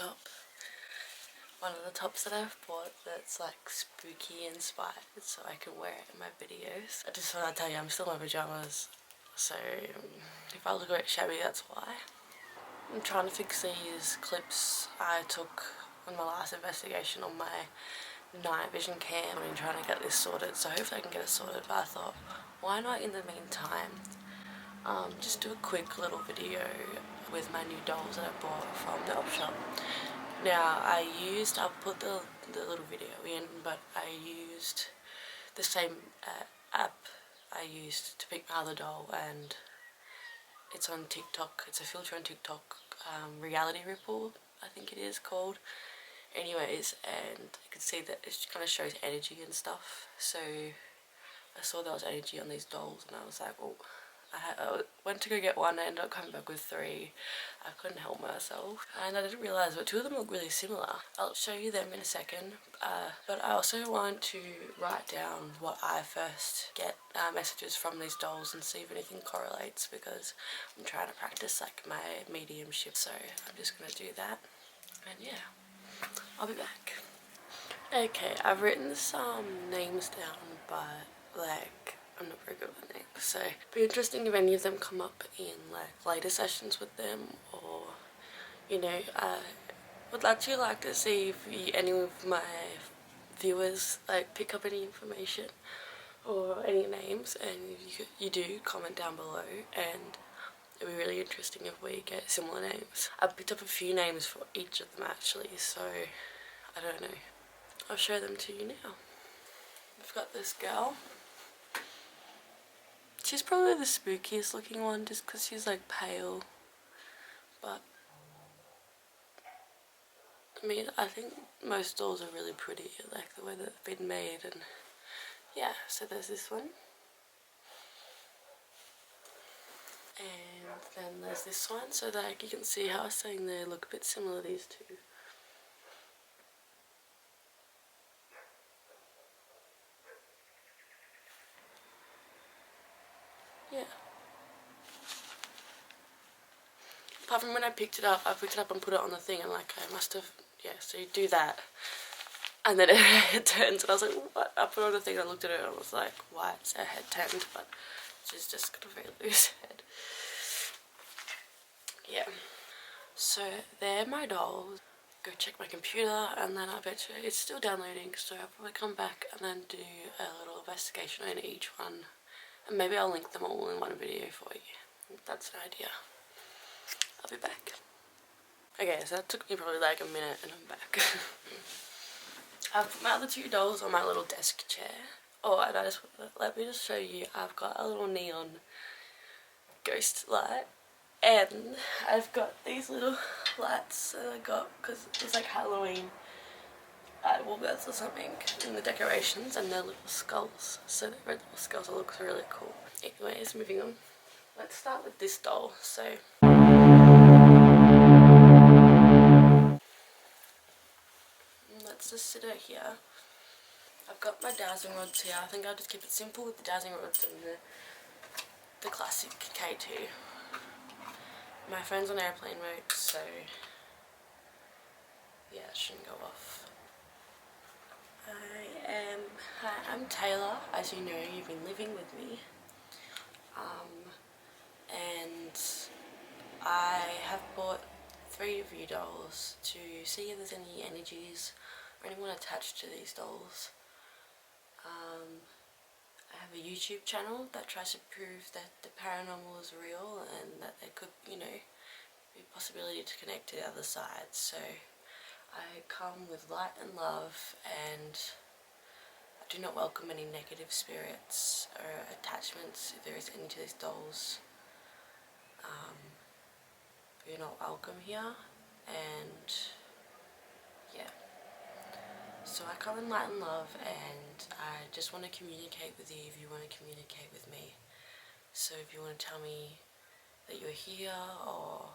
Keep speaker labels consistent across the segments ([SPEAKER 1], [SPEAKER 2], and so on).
[SPEAKER 1] top. One of the tops that I've bought that's like spooky inspired, so I can wear it in my videos. I just want to tell you I'm still in my pyjamas, so if I look a bit shabby, that's why. I'm trying to fix these clips I took on my last investigation on my night vision cam. I'm trying to get this sorted, so hopefully I can get it sorted, but I thought, why not in the meantime just do a quick little video with my new dolls that I bought from the op shop. Now I'll put the little video in, but I used the same app I used to pick my other doll, and it's on TikTok. It's a filter on TikTok, Reality Ripple I think it is called. Anyways, and you can see that it kind of shows energy and stuff, so I saw there was energy on these dolls and I was like, well, I went to go get one, I ended up coming back with 3. I couldn't help myself, and I didn't realise, but 2 of them look really similar. I'll show you them in a second, but I also want to write down what I first get messages from these dolls and see if anything correlates, because I'm trying to practice like my mediumship, so I'm just going to do that, and yeah, I'll be back. Okay, I've written some names down, but like I'm not very good with names, so it'd be interesting if any of them come up in like later sessions with them, or you know, I would actually like to see if any of my viewers like pick up any information or any names, and you do comment down below, and it'd be really interesting if we get similar names. I've picked up a few names for each of them actually, so I don't know. I'll show them to you now. I've got this girl. She's probably the spookiest looking one just because she's like pale, but I mean, I think most dolls are really pretty, like the way that they've been made, and yeah, so there's this one. And then there's this one, so like you can see how I was saying they look a bit similar, these two. Yeah. Apart from when I picked it up and put it on the thing, and like I must have, yeah, so you do that. And then it turns, and I was like, what? I put on the thing and I looked at it and I was like, why is her head turned? But she's just got a very loose head. Yeah. So they're my dolls. Go check my computer, and then I bet you it's still downloading, so I'll probably come back and then do a little investigation on each one. And maybe I'll link them all in one video for you. That's an idea. I'll be back. Okay, so that took me probably like a minute and I'm back. I've put my other 2 dolls on my little desk chair. Oh, and let me just show you, I've got a little neon ghost light, and I've got these little lights that I got because it was like Halloween at Woolworths or something in the decorations, and they're little skulls, so they're red little skulls. It looks really cool. Anyways, moving on. Let's start with this doll. So let's just sit her here. I've got my Dowsing Rods here. I think I'll just keep it simple with the Dowsing Rods and the classic K2. My phone's on airplane mode, so yeah, it shouldn't go off. Hi, I'm Taylor. As you know, you've been living with me. And I have bought 3 of you dolls to see if there's any energies or anyone attached to these dolls. I have a YouTube channel that tries to prove that the paranormal is real and that there could, you know, be a possibility to connect to the other side. So I come with light and love, and I do not welcome any negative spirits or attachments if there is any to these dolls. You're not welcome here, and yeah. So I come in light and love, and I just want to communicate with you if you want to communicate with me. So if you want to tell me that you're here, or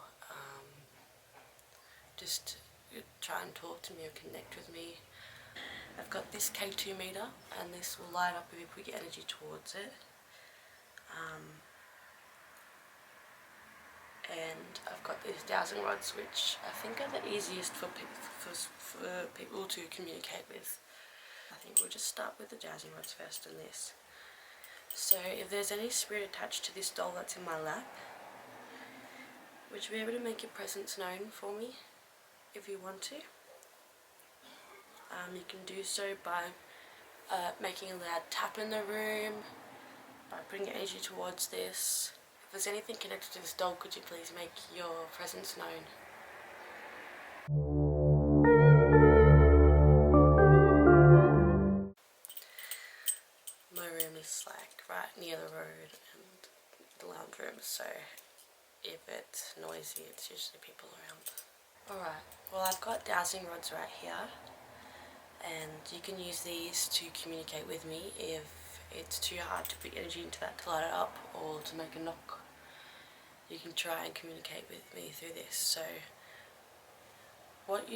[SPEAKER 1] just try and talk to me or connect with me. I've got this K2 meter, and this will light up if you put your energy towards it. and I've got these dowsing rods, which I think are the easiest for people to communicate with. I think we'll just start with the dowsing rods first and this. So if there's any spirit attached to this doll that's in my lap, would you be able to make your presence known for me if you want to? You can do so by making a loud tap in the room, by putting your energy towards this. If there's anything connected to this doll, could you please make your presence known? My room is like right near the road and the lounge room, so if it's noisy, it's usually people around. Alright, well I've got dowsing rods right here, and you can use these to communicate with me if it's too hard to put energy into that to light it up or to make a knock. You can try and communicate with me through this. So what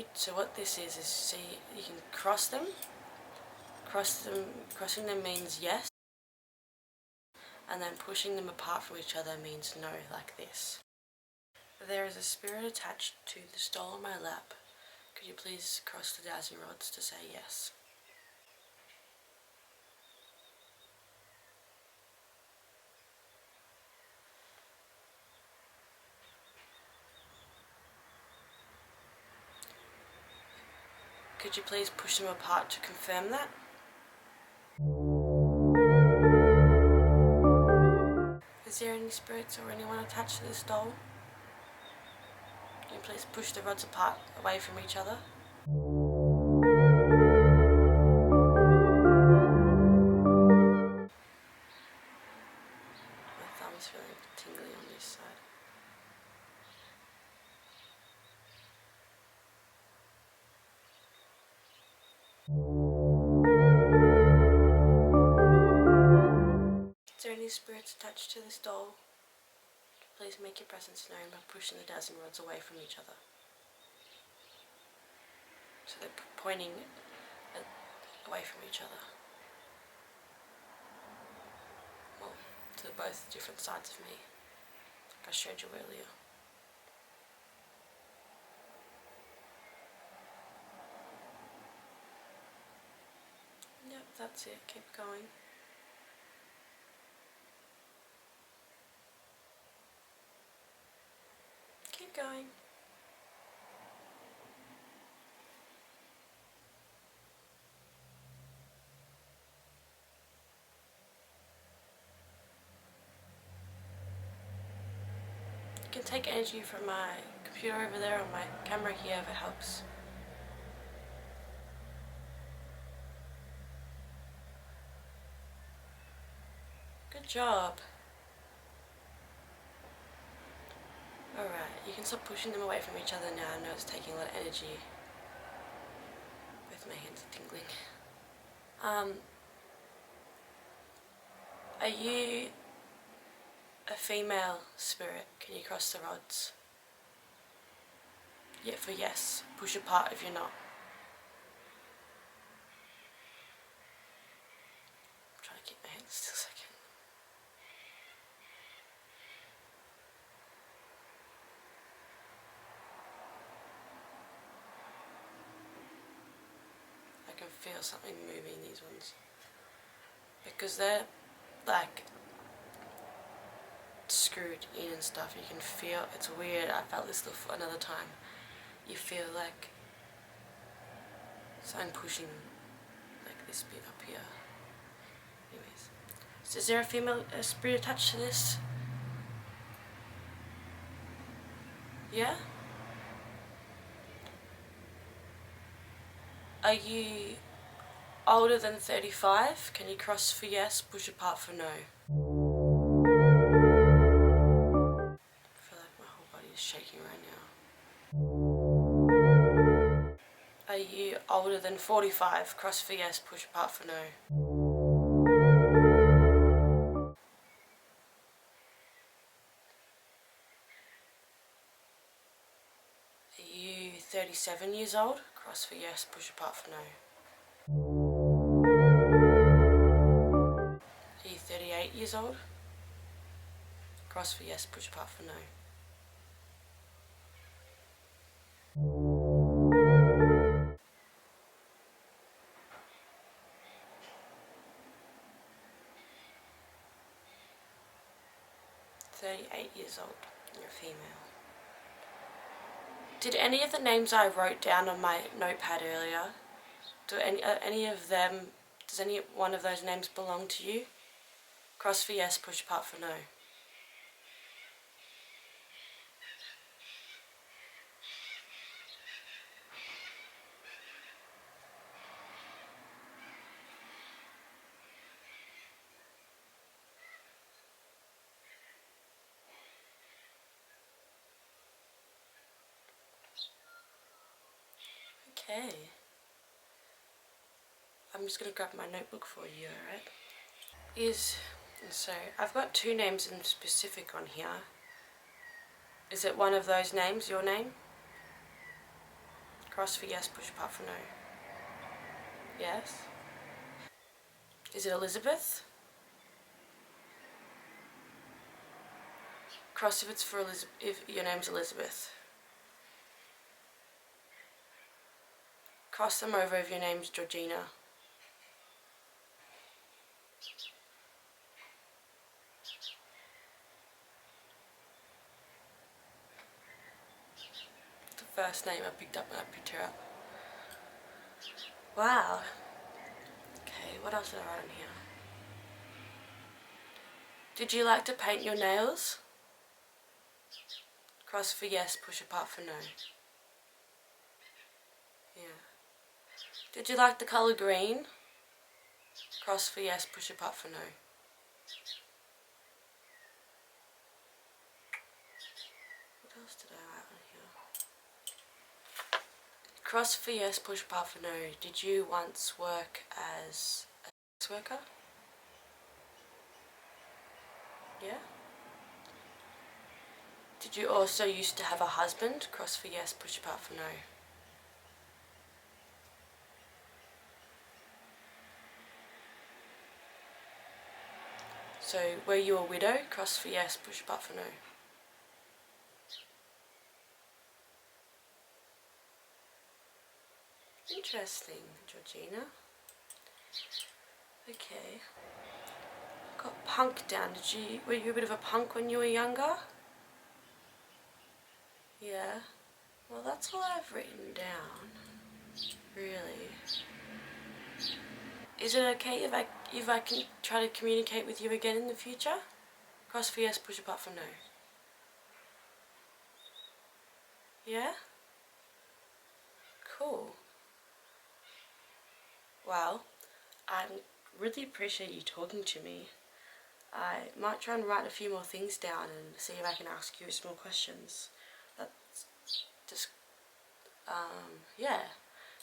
[SPEAKER 1] this is see, you can cross them. Crossing them means yes, and then pushing them apart from each other means no, like this. There is a spirit attached to this doll on my lap. Could you please cross the dowsing rods to say yes? Could you please push them apart to confirm that? Is there any spirits or anyone attached to this doll? Can you please push the rods apart away from each other? My thumb's feeling tingly on this side. Is there any spirits attached to this doll? Please make your presence known by pushing the dowsing rods away from each other. So they're pointing away from each other. Well, to both different sides of me, like I showed you earlier. Yep, that's it. Keep going. Keep going. You can take energy from my computer over there or my camera here if it helps. Good job. Alright, you can stop pushing them away from each other now. I know it's taking a lot of energy. Both my hands are tingling. Are you a female spirit? Can you cross the rods? Yeah, for yes. Push apart if you're not. I'm trying to keep my hands still a second. I can feel something moving these ones. Because they're like screwed in and stuff. You can feel, it's weird, I felt this another time. You feel like something pushing like this bit up here. Anyways, so is there a female spirit attached to this? Yeah? Are you older than 35? Can you cross for yes, push apart for no? I feel like my whole body is shaking right now. Are you older than 45? Cross for yes, push apart for no. Are you 37 years old? Cross for yes, push apart for no. Are you 38 years old? Cross for yes, push apart for no. 38 years old. You're a female. Did any of the names I wrote down on my notepad earlier, does any one of those names belong to you? Cross for yes, push apart for no. Okay. I'm just going to grab my notebook for you, alright? So, I've got two names in specific on here. Is it one of those names, your name? Cross for yes, push apart for no. Yes? Is it Elizabeth? Cross if it's for if your name's Elizabeth. Cross them over if your name's Georgina. The first name I picked up when I picked her up. Wow. Okay, what else did I write in here? Did you like to paint your nails? Cross for yes, push apart for no. Yeah. Did you like the colour green? Cross for yes, push apart for no. What else did I write on here? Cross for yes, push apart for no. Did you once work as a sex worker? Yeah. Did you also used to have a husband? Cross for yes, push apart for no. So, were you a widow? Cross for yes, push apart for no. Interesting, Georgina. Okay. Got punk down. Were you a bit of a punk when you were younger? Yeah. Well, that's all I've written down. Really. Is it okay if I can try to communicate with you again in the future? Cross for yes, push apart for no. Yeah? Cool. Well, I really appreciate you talking to me. I might try and write a few more things down and see if I can ask you some more questions. That's just, yeah.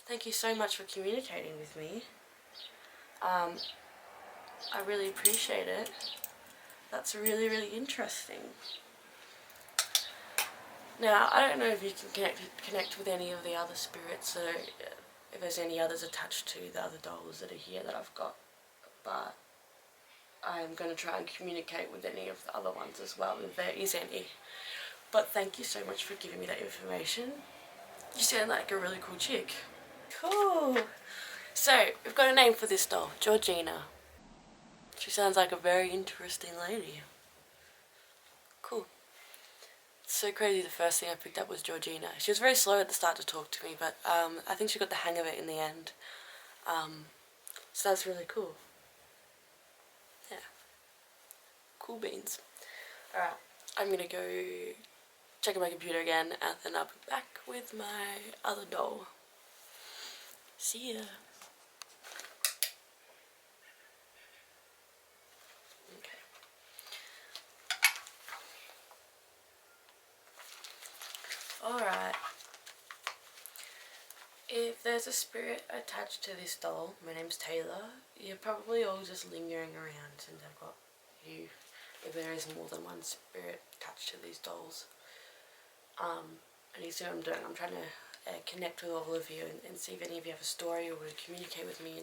[SPEAKER 1] Thank you so much for communicating with me. I really appreciate it. That's really, really interesting. Now, I don't know if you can connect with any of the other spirits, or if there's any others attached to the other dolls that are here that I've got, but I'm going to try and communicate with any of the other ones as well, if there is any. But thank you so much for giving me that information. You sound like a really cool chick. Cool. So, we've got a name for this doll, Georgina. She sounds like a very interesting lady. Cool. It's so crazy, the first thing I picked up was Georgina. She was very slow at the start to talk to me, but I think she got the hang of it in the end. So that's really cool. Yeah. Cool beans. Alright, I'm gonna go check on my computer again, and then I'll be back with my other doll. See ya. Alright. If there's a spirit attached to this doll, my name's Taylor, you're probably all just lingering around since I've got you. If there is more than one spirit attached to these dolls. And you see what I'm doing. I'm trying to connect with all of you and see if any of you have a story or want to communicate with me.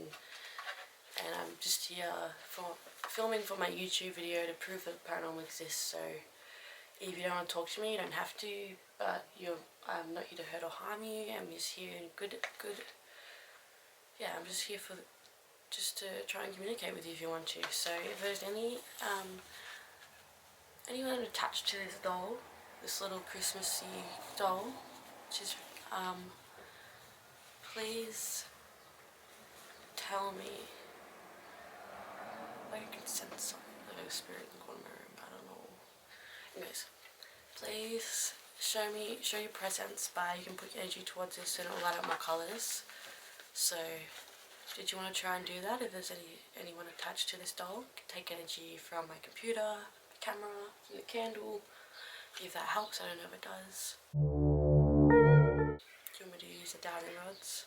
[SPEAKER 1] And I'm just here filming for my YouTube video to prove that paranormal exists. So if you don't want to talk to me, you don't have to. But I'm not here to hurt or harm you. I'm just here in good. Yeah, I'm just here just to try and communicate with you if you want to. So if there's any anyone attached to this doll, this little Christmassy doll, which is, please tell me, like I can sense something, like a spirit in the corner of my room, I don't know. Anyways, please show your presence by, you can put your energy towards this and it'll light up my colours. So, did you want to try and do that? If there's anyone attached to this doll, take energy from my computer, my camera, from the candle. If that helps, I don't know if it does. Do you want me to use the Dowsing Rods?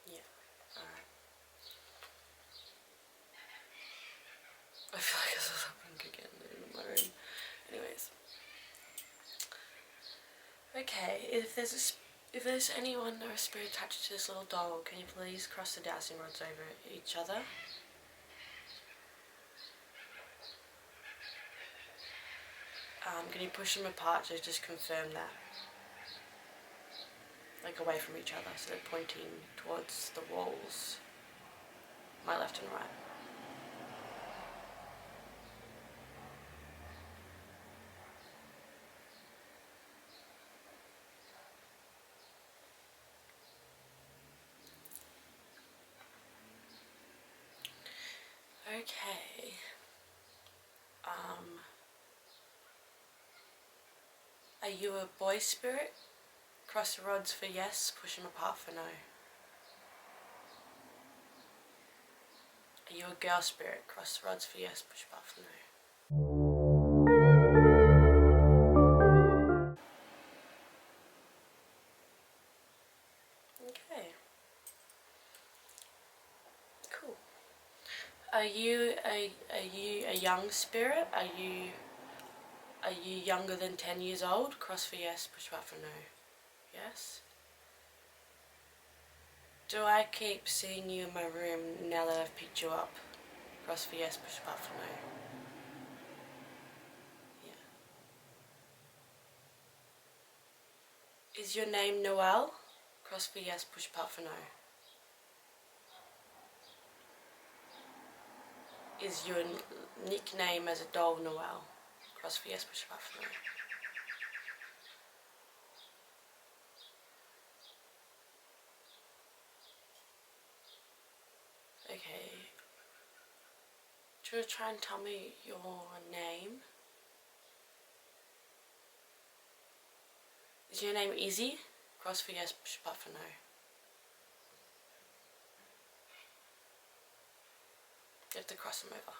[SPEAKER 1] Yeah, alright. I feel like I saw something again in my room. Anyways. Okay, if there's anyone or a spirit attached to this little doll, can you please cross the Dowsing Rods over each other? Can you push them apart to just confirm that? Like away from each other, so they're pointing towards the walls, my left and right. Okay. Are you a boy spirit? Cross the rods for yes, push them apart for no. Are you a girl spirit? Cross the rods for yes, push apart for no. Okay. Cool. Are you a young spirit? Are you younger than 10 years old? Cross for yes, push apart for no. Yes? Do I keep seeing you in my room now that I've picked you up? Cross for yes, push apart for no. Yeah. Is your name Noel? Cross for yes, push apart for no. Is your nickname as a doll Noel? Cross for yes, push apart for no. Okay. Do you want to try and tell me your name? Is your name Izzy? Cross for yes, push apart for no. You have to cross them over.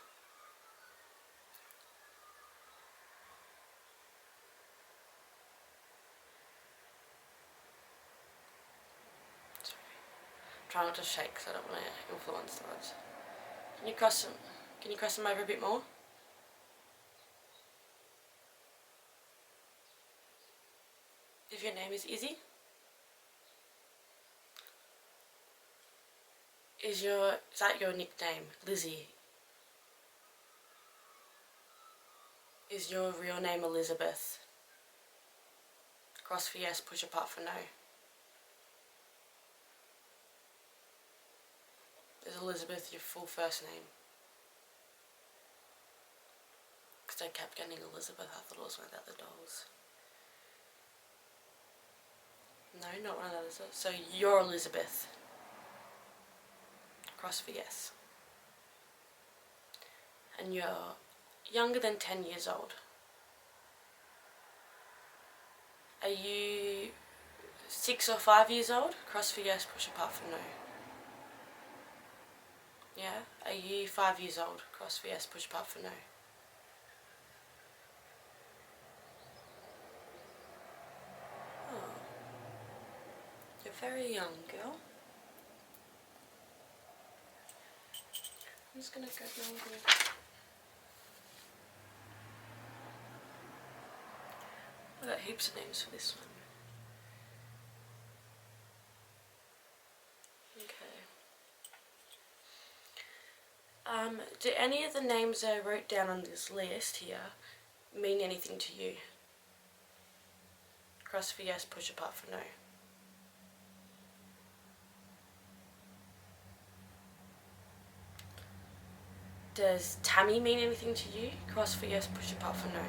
[SPEAKER 1] Sorry. Try not to shake because I don't want to influence the rods. Can you cross them? Can you cross them over a bit more? If your name is Izzy? Is that your nickname? Lizzie? Is your real name Elizabeth? Cross for yes, push apart for no. Is Elizabeth your full first name? Because I kept getting Elizabeth, I thought it was one of the other dolls. No, not one of the others. So you're Elizabeth. Cross for yes. And you're younger than 10 years old. Are you 6 or 5 years old? Cross for yes, push apart for no. Yeah? Are you 5 years old? Cross for yes, push apart for no. Oh. You're very young, girl. I'm just gonna go now. I've got heaps of names for this one. Okay. Do any of the names I wrote down on this list here mean anything to you? Cross for yes, push apart for no. Does Tammy mean anything to you? Cross for yes, push apart for no.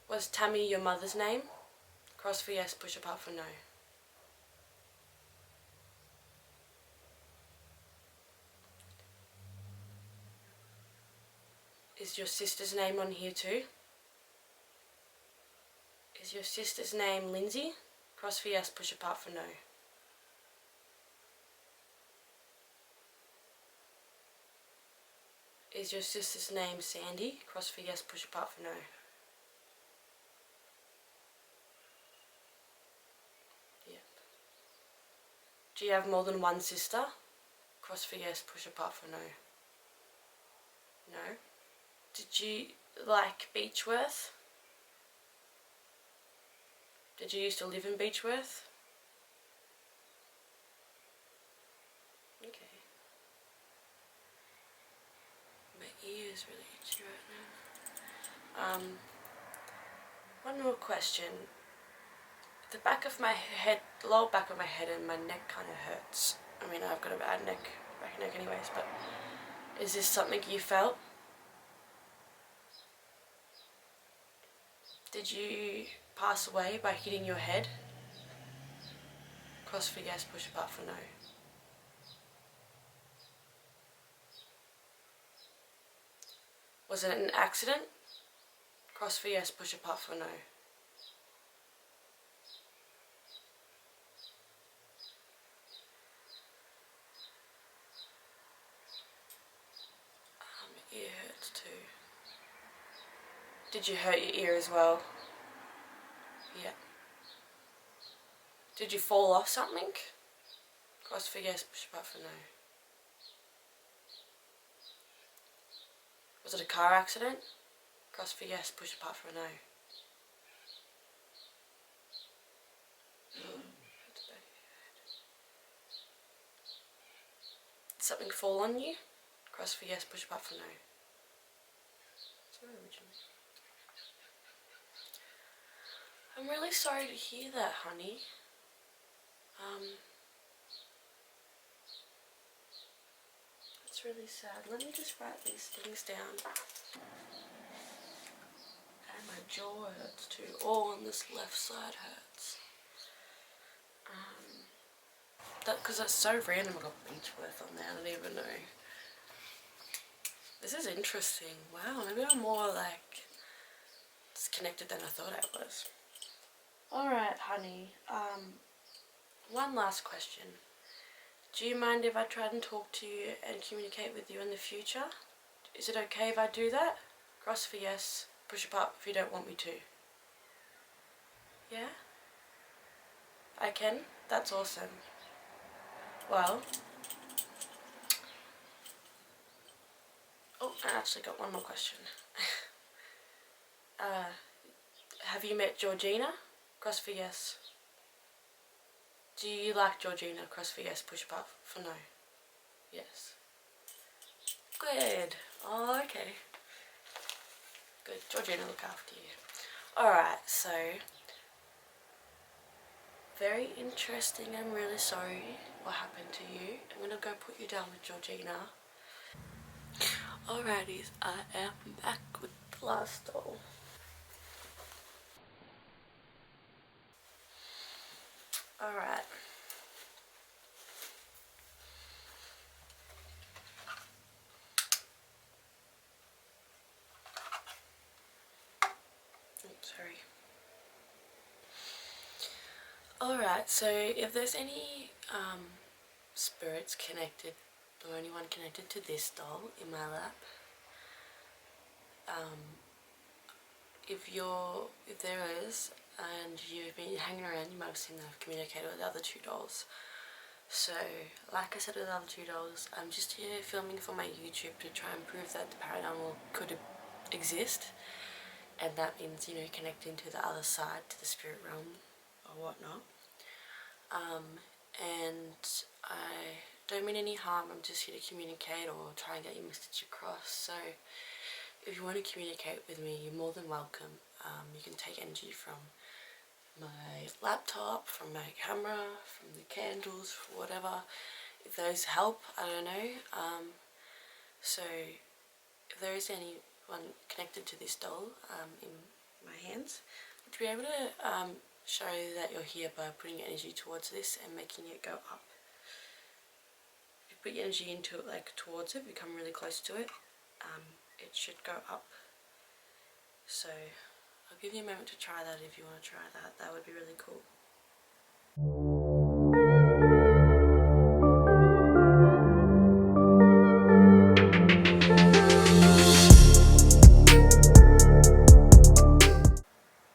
[SPEAKER 1] Was Tammy your mother's name? Cross for yes, push apart for no. Is your sister's name on here too? Is your sister's name Lindsay? Cross for yes, push apart for no. Is your sister's name Sandy? Cross for yes, push apart for no. Yep. Do you have more than one sister? Cross for yes, push apart for no. No. Did you like Beechworth? Did you used to live in Beechworth? Okay. My ear is really itchy right now. One more question. The back of my head, the lower back of my head and my neck kind of hurts. I mean, I've got a bad back neck anyways, but is this something you felt? Did you pass away by hitting your head? Cross for yes, push apart for no. Was it an accident? Cross for yes, push apart for no. My ear hurts too. Did you hurt your ear as well? Yeah. Did you fall off something? Cross for yes, push apart for no. Was it a car accident? Cross for yes, push apart for no. Did something fall on you? Cross for yes, push apart for no. Sorry, originally. I'm really sorry to hear that, honey. It's really sad. Let me just write these things down. And my jaw hurts too. All on this left side hurts. Because that's so random. I got Beechworth on there. I don't even know. This is interesting. Wow, maybe I'm more like disconnected than I thought I was. Alright, honey. One last question. Do you mind if I try and talk to you and communicate with you in the future? Is it okay if I do that? Cross for yes, push apart if you don't want me to. Yeah? I can? That's awesome. Well, oh, I actually got one more question. Have you met Georgina? Cross for yes. Do you like Georgina? Cross for yes, push apart for no. Yes. Good. Oh, okay. Good. Georgina, look after you. Alright, so very interesting. I'm really sorry what happened to you. I'm gonna go put you down with Georgina. Alrighties, I am back with the last doll. Alright. Oops, sorry. Alright, so if there's any spirits connected or anyone connected to this doll in my lap, if there is and you've been hanging around, you might have seen that I've communicated with the other two dolls. So like I said with the other two dolls, I'm just here filming for my YouTube to try and prove that the paranormal could exist, and that means, you know, connecting to the other side, to the spirit realm or whatnot. And I don't mean any harm. I'm just here to communicate or try and get your message across. So if you want to communicate with me, you're more than welcome. You can take energy from my laptop, from my camera, from the candles, whatever. If those help, I don't know. So if there is anyone connected to this doll in my hands, would you be able to show that you're here by putting your energy towards this and making it go up. If you put your energy into it, like towards it, become really close to it, it should go up. So I'll give you a moment to try that if you want to try that. That would be really cool.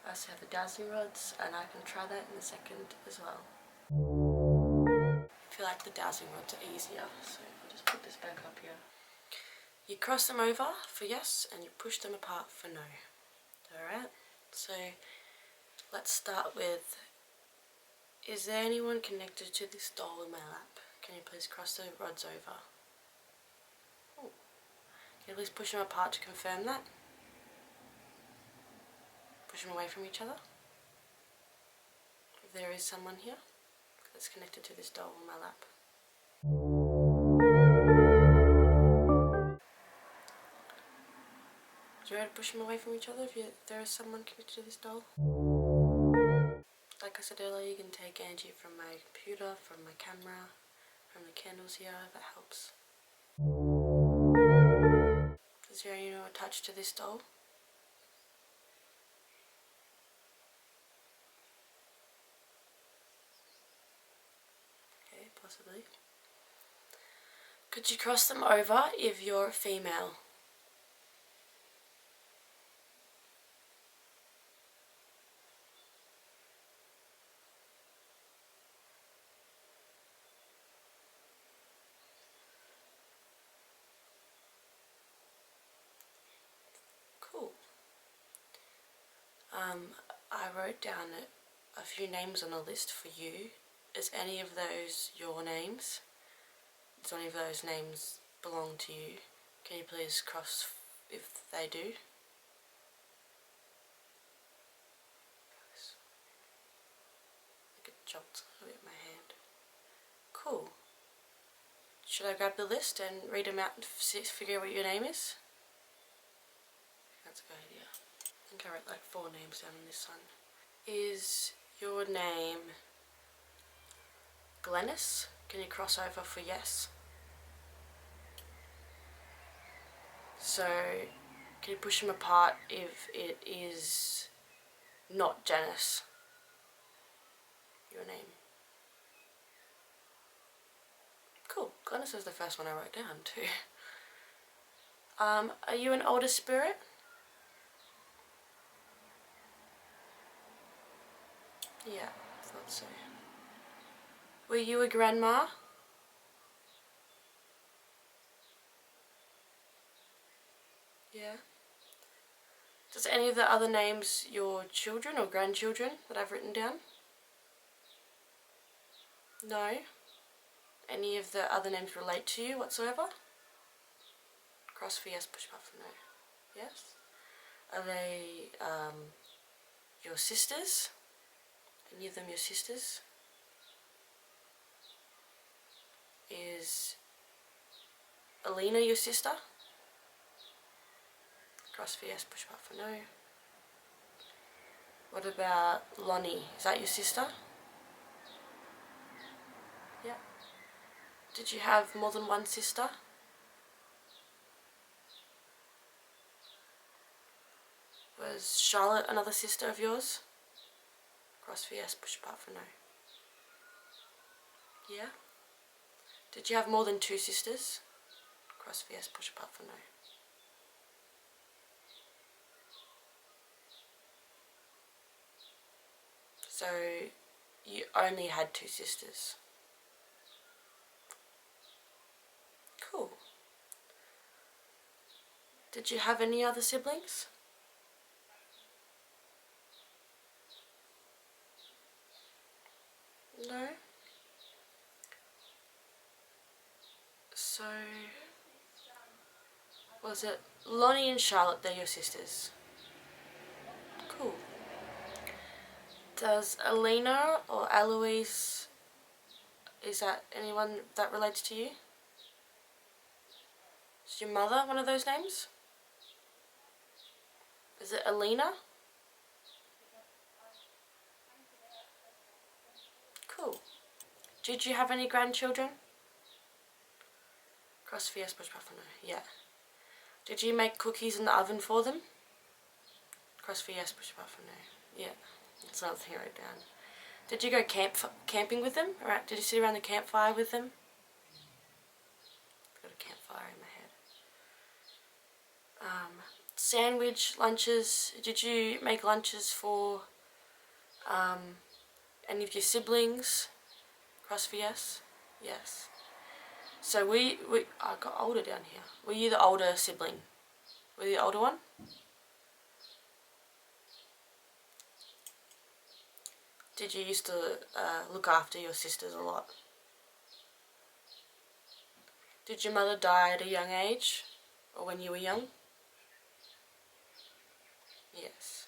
[SPEAKER 1] I also have the Dowsing Rods, and I can try that in a second as well. I feel like the Dowsing Rods are easier, so I'll just put this back up here. You cross them over for yes, and you push them apart for no. Alright, so let's start with, is there anyone connected to this doll in my lap? Can you please cross the rods over? Ooh. Can you please push them apart to confirm that? Push them away from each other. If there is someone here that's connected to this doll in my lap. Do you want to push them away from each other if there is someone connected to this doll? Like I said earlier, you can take energy from my computer, from my camera, from the candles here, if that helps. Is there anyone attached to this doll? Okay, possibly. Could you cross them over if you're female? Cool. I wrote down a few names on a list for you. Is any of those your names? Does any of those names belong to you? Can you please cross if they do? Like a jolt a bit in my hand. Cool. Should I grab the list and read them out and figure out what your name is? That's a good idea. I think I wrote like 4 names down on this one. Is your name Glennis? Can you cross over for yes? So, can you push them apart if it is not Janice? Your name. Cool. Glennis is the first one I wrote down too. Are you an older spirit? Yeah, I thought so. Were you a grandma? Yeah. Does any of the other names your children or grandchildren that I've written down? No. Any of the other names relate to you whatsoever? Cross for yes, push back for no. Yes? Are they your sisters? Any of them your sisters? Is Alina your sister? Cross for yes, push back for no. What about Lonnie? Is that your sister? Yeah. Did you have more than one sister? Was Charlotte another sister of yours? Cross for yes, push back for no. Yeah. Did you have more than 2 sisters? Cross for yes, push apart for no. So you only had 2 sisters. Cool. Did you have any other siblings? No. So was it Lonnie and Charlotte, they're your sisters? Cool. Does Alina or Eloise, is that anyone that relates to you? Is your mother one of those names? Is it Alina? Cool. Did you have any grandchildren? Cross VS Bush Buffalo, yeah. Did you make cookies in the oven for them? Cross VS Bush Buffalo, yeah. That's another thing I wrote down. Did you go camping with them? Or did you sit around the campfire with them? I've got a campfire in my head. Sandwich lunches. Did you make lunches for any of your siblings? Cross VS? Yes. So I got older down here. Were you the older sibling? Were you the older one? Did you used to look after your sisters a lot? Did your mother die at a young age? Or when you were young? Yes.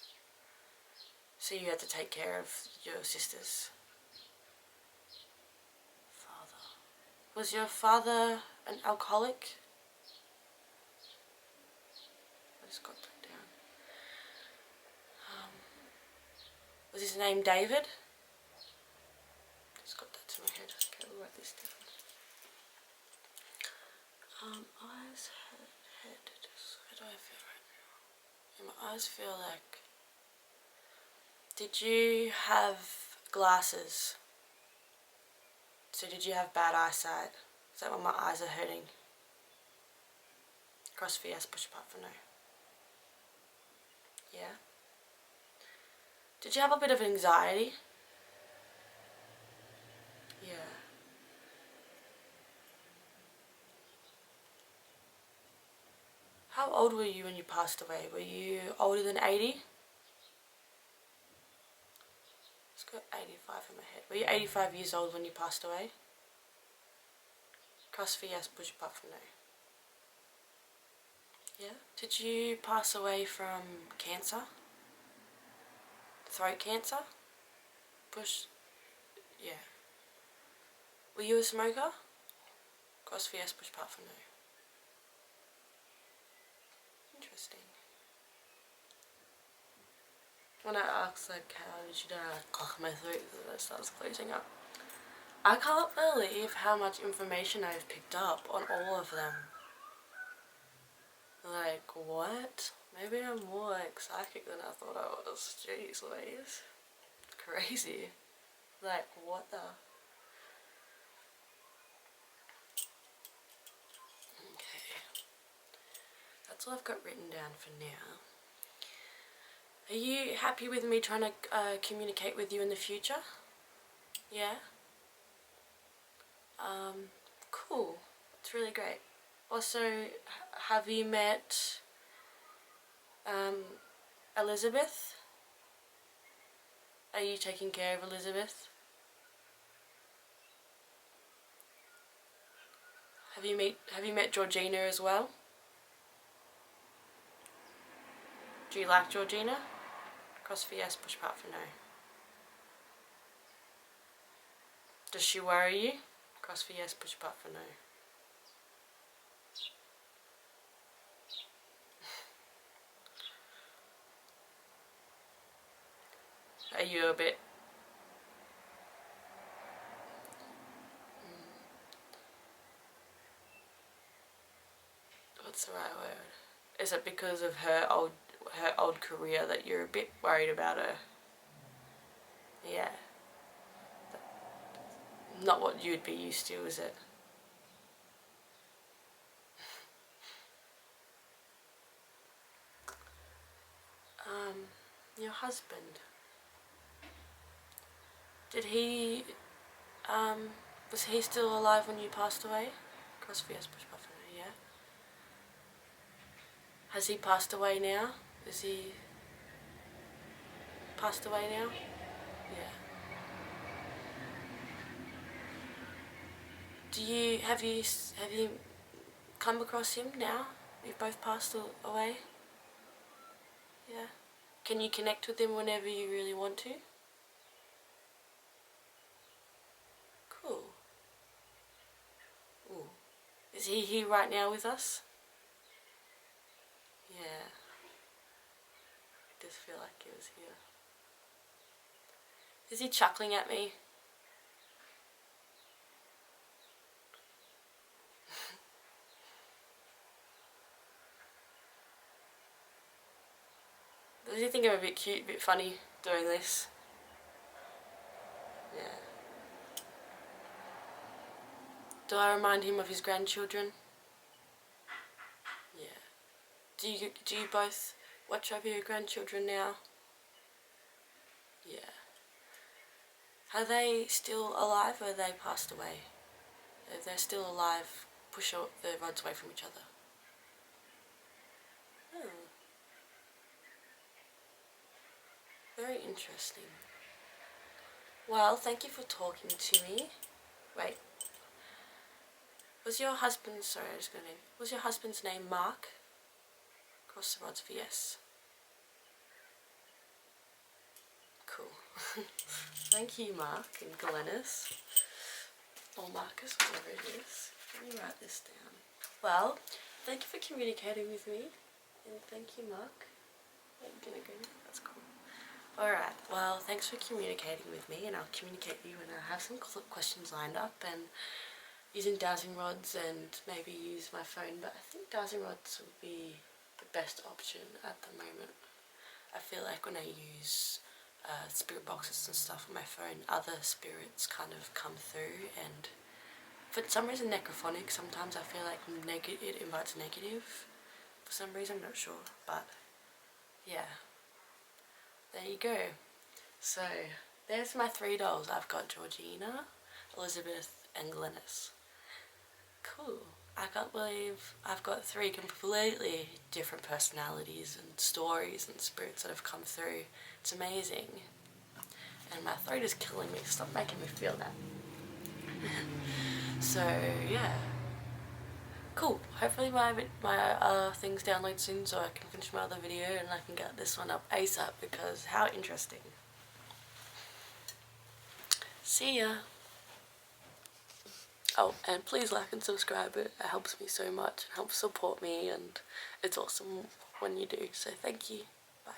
[SPEAKER 1] So you had to take care of your sisters. Father. Was your father an alcoholic? I just got that down. Was his name David? Just got that to my head. Okay, we'll write this down. Eyes, head. How do I feel right now? My eyes feel like... Did you have glasses? So did you have bad eyesight? Is that when my eyes are hurting? Cross VS push apart for no. Yeah. Did you have a bit of anxiety? Yeah. How old were you when you passed away? Were you older than 80? Let's go 85 in my head. Were you 85 years old when you passed away? Cross VS push apart for no. Yeah. Did you pass away from cancer? Throat cancer? Push. Yeah. Were you a smoker? Cross VS push apart for no. Interesting. When I asked like how did you die, my throat starts closing up. I can't believe how much information I've picked up on all of them. Like, what? Maybe I'm more like psychic than I thought I was. Jeez Louise. It's crazy. Like, what the? Okay. That's all I've got written down for now. Are you happy with me trying to communicate with you in the future? Yeah? Cool. It's really great. Also, have you met Elizabeth? Are you taking care of Elizabeth? Have you met Georgina as well? Do you like Georgina? Cross for yes, push apart for no. Does she worry you? Cross for yes, push apart for no. Are you a bit... What's the right word? Is it because of her old career that you're a bit worried about her? Yeah. Not what you'd be used to, is it? Your husband. Did he, was he still alive when you passed away? Cross for yes, push button, yeah. Has he passed away now? Is he passed away now? Yeah. Have you come across him now? You've both passed away? Yeah. Can you connect with him whenever you really want to? Is he here right now with us? Yeah. I just feel like he was here. Is he chuckling at me? Does he think I'm a bit cute, a bit funny doing this? Yeah. Do I remind him of his grandchildren? Yeah. Do you both watch over your grandchildren now? Yeah. Are they still alive or are they passed away? If they're still alive, push the rods away from each other. Oh. Very interesting. Well, thank you for talking to me. Wait. Was your husband's name Mark? Cross the rods for yes. Cool. Thank you, Mark and Glennis. Or Marcus, whatever it is. Let me write this down. Well, thank you for communicating with me. And thank you, Mark. I'm gonna go now. That's cool. Alright, well, thanks for communicating with me, and I'll communicate with you when I have some questions lined up, and using dowsing rods and maybe use my phone, but I think dowsing rods would be the best option at the moment. I feel like when I use spirit boxes and stuff on my phone, other spirits kind of come through, and for some reason necrophonic, sometimes I feel like it invites negative. For some reason, I'm not sure, but yeah. There you go. So, there's my 3 dolls. I've got Georgina, Elizabeth, and Glennis. Cool. I can't believe I've got 3 completely different personalities and stories and spirits that have come through. It's amazing. And my throat is killing me. Stop making me feel that. So, yeah. Cool. Hopefully my things download soon so I can finish my other video and I can get this one up ASAP, because how interesting. See ya. Oh, and please like and subscribe. It helps me so much and helps support me, and it's awesome when you do. So thank you. Bye.